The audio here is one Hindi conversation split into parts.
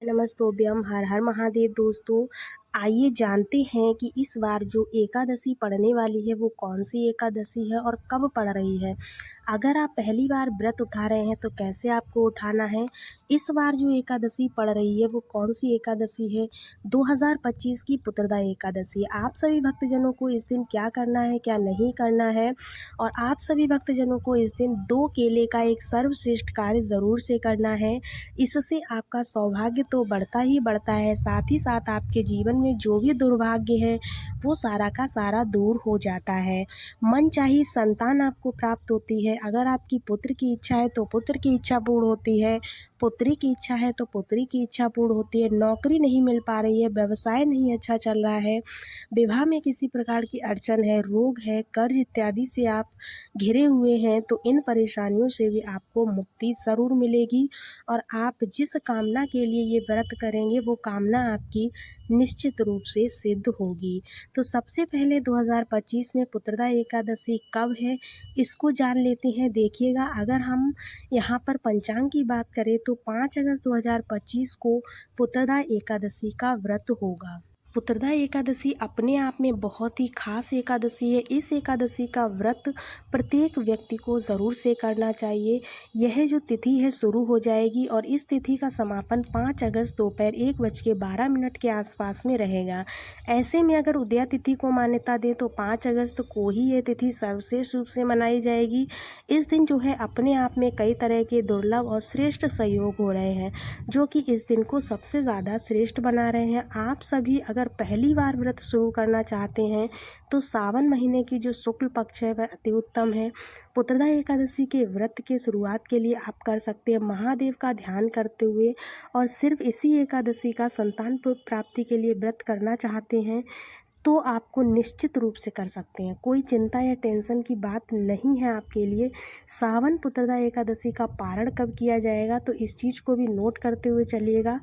नमस्तोभ्यम हर हर महादेव दोस्तों। आइए जानते हैं कि इस बार जो एकादशी पड़ने वाली है वो कौन सी एकादशी है और कब पड़ रही है। अगर आप पहली बार व्रत उठा रहे हैं तो कैसे आपको उठाना है। इस बार जो एकादशी पड़ रही है वो कौन सी एकादशी है। 2025 की पुत्रदा एकादशी। आप सभी भक्तजनों को इस दिन क्या करना है क्या नहीं करना है, और आप सभी भक्तजनों को इस दिन 2 केले का एक सर्वश्रेष्ठ कार्य ज़रूर से करना है। इससे आपका सौभाग्य तो बढ़ता ही बढ़ता है, साथ ही साथ आपके जीवन में जो भी दुर्भाग्य है वो सारा का सारा दूर हो जाता है। मनचाही संतान आपको प्राप्त होती है। अगर आपकी पुत्र की इच्छा है तो पुत्र की इच्छा पूर्ण होती है, पुत्री की इच्छा है तो पुत्री की इच्छा पूर्ण होती है। नौकरी नहीं मिल पा रही है, व्यवसाय नहीं अच्छा चल रहा है, विवाह में किसी प्रकार की अड़चन है, रोग है, कर्ज इत्यादि से आप घिरे हुए हैं, तो इन परेशानियों से भी आपको मुक्ति ज़रूर मिलेगी और आप जिस कामना के लिए ये व्रत करेंगे वो कामना आपकी निश्चित रूप से सिद्ध होगी। तो सबसे पहले 2025 में पुत्रदा एकादशी कब है इसको जान लेते हैं। देखिएगा, अगर हम यहाँ पर पंचांग की बात करें तो 5 अगस्त 2025 को पुत्रदा एकादशी का व्रत होगा। पुत्रदा एकादशी अपने आप में बहुत ही खास एकादशी है। इस एकादशी का व्रत प्रत्येक व्यक्ति को ज़रूर से करना चाहिए। यह जो तिथि है शुरू हो जाएगी और इस तिथि का समापन 5 अगस्त दोपहर 1:12 के आसपास में रहेगा। ऐसे में अगर उदया तिथि को मान्यता दें तो 5 अगस्त को ही ये तिथि सर्वश्रेष्ठ रूप से मनाई जाएगी। इस दिन जो है अपने आप में कई तरह के दुर्लभ और श्रेष्ठ संयोग हो रहे हैं जो कि इस दिन को सबसे ज़्यादा श्रेष्ठ बना रहे हैं। आप सभी अगर पहली बार व्रत शुरू करना चाहते हैं तो सावन महीने की जो शुक्ल पक्ष है वह अति उत्तम है। पुत्रदा एकादशी के व्रत के शुरुआत के लिए आप कर सकते हैं महादेव का ध्यान करते हुए, और सिर्फ इसी एकादशी का संतान प्राप्ति के लिए व्रत करना चाहते हैं तो आपको निश्चित रूप से कर सकते हैं। कोई चिंता या टेंशन की बात नहीं है आपके लिए। सावन पुत्रदा एकादशी का पारण कब किया जाएगा तो इस चीज़ को भी नोट करते हुए चलिएगा।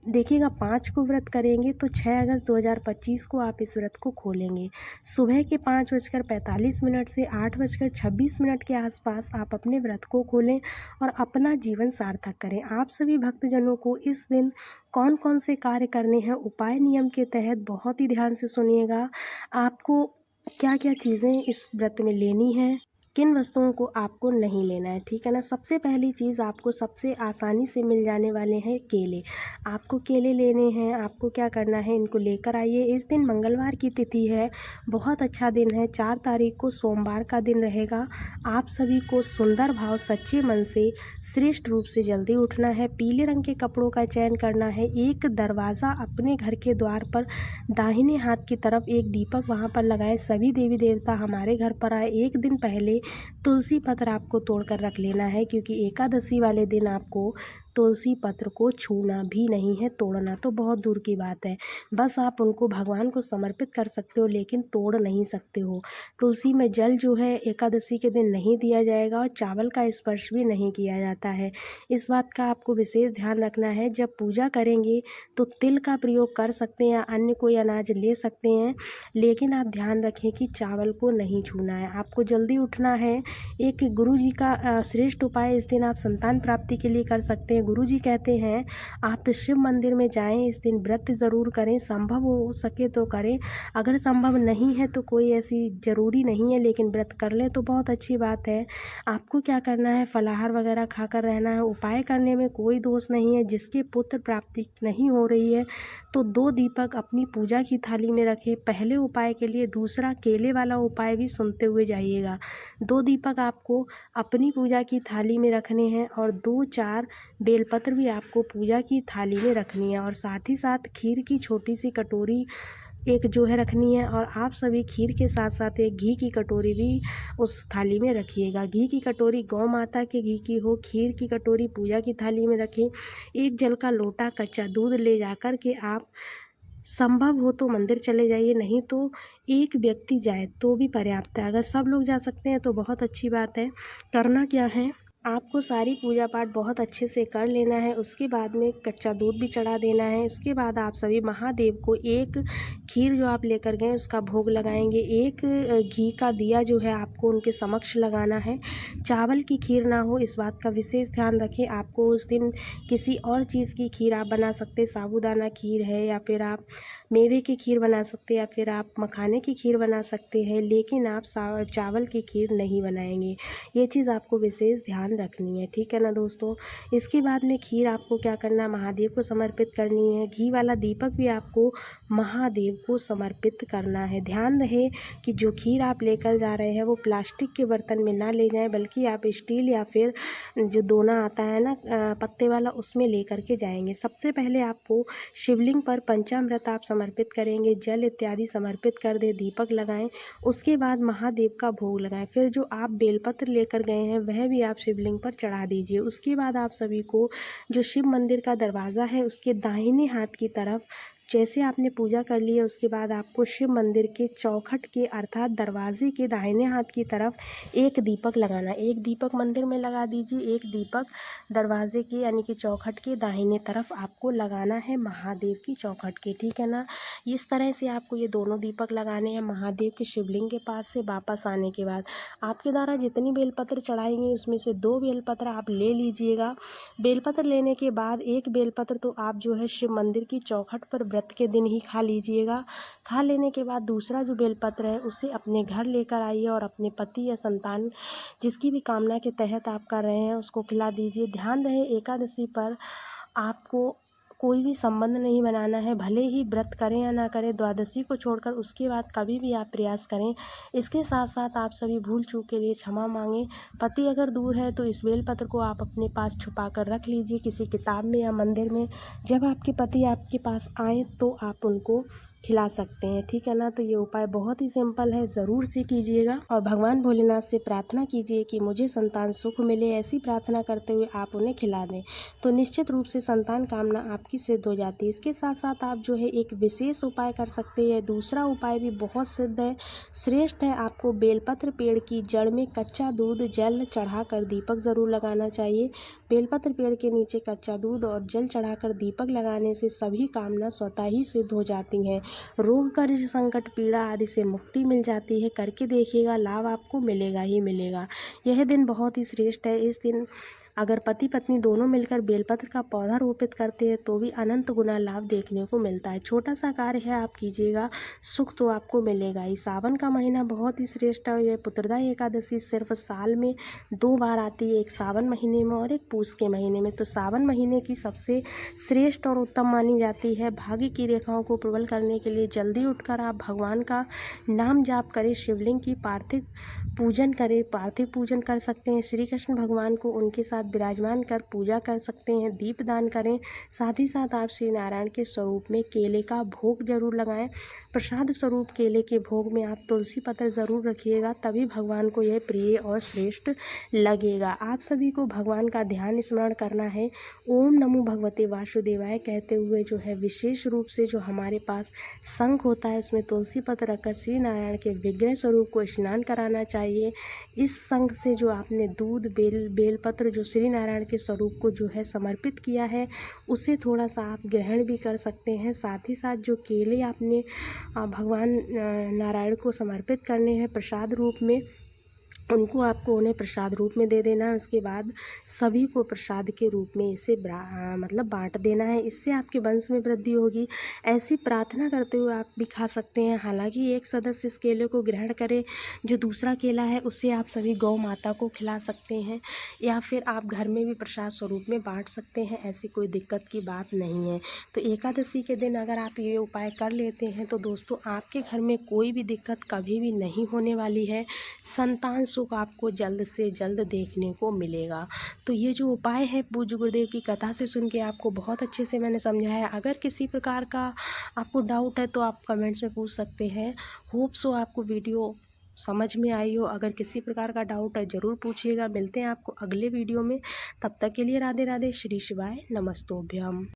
देखिएगा, 5 को व्रत करेंगे तो 6 अगस्त 2025 को आप इस व्रत को खोलेंगे। सुबह के 5:45 से 8:26 के आसपास आप अपने व्रत को खोलें और अपना जीवन सार्थक करें। आप सभी भक्तजनों को इस दिन कौन कौन से कार्य करने हैं उपाय नियम के तहत बहुत ही ध्यान से सुनिएगा। आपको क्या क्या चीज़ें इस व्रत में लेनी है, किन वस्तुओं को आपको नहीं लेना है, ठीक है ना। सबसे पहली चीज़ आपको सबसे आसानी से मिल जाने वाले हैं केले। आपको केले लेने हैं। आपको क्या करना है, इनको लेकर आइए। इस दिन मंगलवार की तिथि है, बहुत अच्छा दिन है। 4 तारीख को सोमवार का दिन रहेगा। आप सभी को सुंदर भाव सच्चे मन से श्रेष्ठ रूप से जल्दी उठना है। पीले रंग के कपड़ों का चयन करना है। एक दरवाज़ा अपने घर के द्वार पर दाहिने हाथ की तरफ एक दीपक वहाँ पर लगाएं। सभी देवी देवता हमारे घर पर आए एक दिन पहले तुलसी पत्र आपको तोड़कर रख लेना है, क्योंकि एकादशी वाले दिन आपको तुलसी पत्र को छूना भी नहीं है, तोड़ना तो बहुत दूर की बात है। बस आप उनको भगवान को समर्पित कर सकते हो लेकिन तोड़ नहीं सकते हो। तुलसी में जल जो है एकादशी के दिन नहीं दिया जाएगा और चावल का स्पर्श भी नहीं किया जाता है। इस बात का आपको विशेष ध्यान रखना है। जब पूजा करेंगे तो तिल का प्रयोग कर सकते हैं या अन्य कोई अनाज ले सकते हैं, लेकिन आप ध्यान रखें कि चावल को नहीं छूना है। आपको जल्दी उठना है। एक गुरु जी का श्रेष्ठ उपाय इस दिन आप संतान प्राप्ति के लिए कर सकते हैं। गुरु जी कहते हैं आप शिव मंदिर में जाएं, इस दिन व्रत ज़रूर करें, संभव हो सके तो करें। अगर संभव नहीं है तो कोई ऐसी ज़रूरी नहीं है, लेकिन व्रत कर लें तो बहुत अच्छी बात है। आपको क्या करना है, फलाहार वगैरह खाकर रहना है। उपाय करने में कोई दोष नहीं है। जिसके पुत्र प्राप्ति नहीं हो रही है तो 2 दीपक अपनी पूजा की थाली में रखें पहले उपाय के लिए। दूसरा केले वाला उपाय भी सुनते हुए जाइएगा। 2 दीपक आपको अपनी पूजा की थाली में रखने हैं और 2-4 बेलपत्र भी आपको पूजा की थाली में रखनी है, और साथ ही साथ खीर की छोटी सी कटोरी एक जो है रखनी है। और आप सभी खीर के साथ साथ एक घी की कटोरी भी उस थाली में रखिएगा। घी की कटोरी गौ माता के घी की हो। खीर की कटोरी पूजा की थाली में रखें। एक जल का लोटा कच्चा दूध ले जाकर के आप संभव हो तो मंदिर चले जाइए, नहीं तो एक व्यक्ति जाए तो भी पर्याप्त है। अगर सब लोग जा सकते हैं तो बहुत अच्छी बात है। करना क्या है, आपको सारी पूजा पाठ बहुत अच्छे से कर लेना है। उसके बाद में कच्चा दूध भी चढ़ा देना है। उसके बाद आप सभी महादेव को एक खीर जो आप लेकर गए उसका भोग लगाएंगे। एक घी का दिया जो है आपको उनके समक्ष लगाना है। चावल की खीर ना हो, इस बात का विशेष ध्यान रखें। आपको उस दिन किसी और चीज़ की खीर आप बना सकते हैं, साबूदाना खीर है या फिर आप मेवे की खीर बना सकते हैं या फिर आप मखाने की खीर बना सकते हैं, लेकिन आप चावल की खीर नहीं बनाएंगे। ये चीज़ आपको विशेष ध्यान रखनी है, ठीक है ना दोस्तों। इसके बाद में खीर आपको क्या करना है, महादेव को समर्पित करनी है। घी वाला दीपक भी आपको महादेव को समर्पित करना है। ध्यान रहे कि जो खीर आप लेकर जा रहे हैं वो प्लास्टिक के बर्तन में ना ले जाएं, बल्कि आप स्टील या फिर जो दोना आता है ना पत्ते वाला, उसमें लेकर के जाएंगे। सबसे पहले आपको शिवलिंग पर पंचामृत आप समर्पित करेंगे, जल इत्यादि समर्पित कर दे, दीपक लगाएं। उसके बाद महादेव का भोग लगाएं। फिर जो आप बेलपत्र लेकर गए हैं वह भी आप शिवलिंग पर चढ़ा दीजिए। उसके बाद आप सभी को जो शिव मंदिर का दरवाज़ा है उसके दाहिने हाथ की तरफ, जैसे आपने पूजा कर ली है उसके बाद आपको शिव मंदिर के चौखट के अर्थात दरवाजे के दाहिने हाथ की तरफ एक दीपक लगाना। एक दीपक मंदिर में लगा दीजिए, एक दीपक दरवाजे के यानी कि चौखट के दाहिने तरफ आपको लगाना है, महादेव की चौखट के, ठीक है ना। इस तरह से आपको ये दोनों दीपक लगाने हैं महादेव के शिवलिंग के पास से वापस आने के बाद। आपके द्वारा जितनी बेलपत्र चढ़ाएंगे उसमें से 2 बेलपत्र आप ले लीजिएगा। बेलपत्र लेने के बाद एक बेलपत्र तो आप जो है शिव मंदिर की चौखट पर व्रत के दिन ही खा लीजिएगा। खा लेने के बाद दूसरा जो बेलपत्र है उसे अपने घर लेकर आइए और अपने पति या संतान जिसकी भी कामना के तहत आप कर रहे हैं उसको खिला दीजिए। ध्यान रहे एकादशी पर आपको कोई भी संबंध नहीं बनाना है, भले ही व्रत करें या ना करें, द्वादशी को छोड़कर उसके बाद कभी भी आप प्रयास करें। इसके साथ साथ आप सभी भूल चूक के लिए क्षमा मांगें। पति अगर दूर है तो इस बेलपत्र को आप अपने पास छुपा कर रख लीजिए किसी किताब में या मंदिर में। जब आपके पति आपके पास आए तो आप उनको खिला सकते हैं, ठीक है ना। तो ये उपाय बहुत ही सिंपल है, ज़रूर से कीजिएगा और भगवान भोलेनाथ से प्रार्थना कीजिए कि मुझे संतान सुख मिले। ऐसी प्रार्थना करते हुए आप उन्हें खिला दें तो निश्चित रूप से संतान कामना आपकी सिद्ध हो जाती है। इसके साथ साथ आप जो है एक विशेष उपाय कर सकते हैं। दूसरा उपाय भी बहुत सिद्ध है, श्रेष्ठ है। आपको बेलपत्र पेड़ की जड़ में कच्चा दूध जल चढ़ाकर दीपक ज़रूर लगाना चाहिए। बेलपत्र पेड़ के नीचे कच्चा दूध और जल चढ़ाकर दीपक लगाने से सभी कामना स्वतः ही सिद्ध हो जाती हैं। रोग कर्ज संकट पीड़ा आदि से मुक्ति मिल जाती है। करके देखिएगा, लाभ आपको मिलेगा ही मिलेगा। यह दिन बहुत ही श्रेष्ठ है। इस दिन अगर पति पत्नी दोनों मिलकर बेलपत्र का पौधा रोपित करते हैं तो भी अनंत गुना लाभ देखने को मिलता है। छोटा सा कार्य है, आप कीजिएगा, सुख तो आपको मिलेगा ही। सावन का महीना बहुत ही श्रेष्ठ है। यह पुत्रदा एकादशी सिर्फ साल में 2 बार आती है, एक सावन महीने में और एक पूस के महीने में। तो सावन महीने की सबसे श्रेष्ठ और उत्तम मानी जाती है। भाग्य की रेखाओं को प्रबल करने के लिए जल्दी उठकर आप भगवान का नाम जाप करें, शिवलिंग की पार्थिव पूजन करें, पार्थिव पूजन कर सकते हैं। श्री कृष्ण भगवान को उनके साथ विराजमान कर पूजा कर सकते हैं, दीप दान करें। साथ ही साथ आप श्री नारायण के स्वरूप में केले का भोग जरूर लगाएं। प्रसाद स्वरूप केले के भोग में आप तुलसी पत्र ज़रूर रखिएगा, तभी भगवान को यह प्रिय और श्रेष्ठ लगेगा। आप सभी को भगवान का ध्यान स्मरण करना है, ओम नमो भगवते वासुदेवाय कहते हुए जो है विशेष रूप से जो हमारे पास शंख होता है उसमें तुलसी पत्र रखकर श्री नारायण के विग्रह स्वरूप को स्नान कराना चाहिए। इस शंख से जो आपने दूध बेलपत्र जो श्री नारायण के स्वरूप को जो है समर्पित किया है उसे थोड़ा सा आप ग्रहण भी कर सकते हैं। साथ ही साथ जो केले आपने भगवान नारायण को समर्पित करने हैं प्रसाद रूप में, उनको आपको उन्हें प्रसाद रूप में दे देना है। उसके बाद सभी को प्रसाद के रूप में इसे मतलब बांट देना है। इससे आपके वंश में वृद्धि होगी। ऐसी प्रार्थना करते हुए आप भी खा सकते हैं। हालांकि एक सदस्य इस केले को ग्रहण करे, जो दूसरा केला है उसे आप सभी गौ माता को खिला सकते हैं या फिर आप घर में भी प्रसाद स्वरूप में बांट सकते हैं। ऐसी कोई दिक्कत की बात नहीं है। तो एकादशी के दिन अगर आप ये उपाय कर लेते हैं तो दोस्तों आपके घर में कोई भी दिक्कत कभी भी नहीं होने वाली है। संतान सुख आपको जल्द से जल्द देखने को मिलेगा। तो ये जो उपाय है पूज्य गुरुदेव की कथा से सुन के आपको बहुत अच्छे से मैंने समझाया। अगर किसी प्रकार का आपको डाउट है तो आप कमेंट्स में पूछ सकते हैं। होप सो आपको वीडियो समझ में आई हो। अगर किसी प्रकार का डाउट है ज़रूर पूछिएगा। मिलते हैं आपको अगले वीडियो में, तब तक के लिए राधे राधे, श्री शिवाय नमस्तोभ्यम।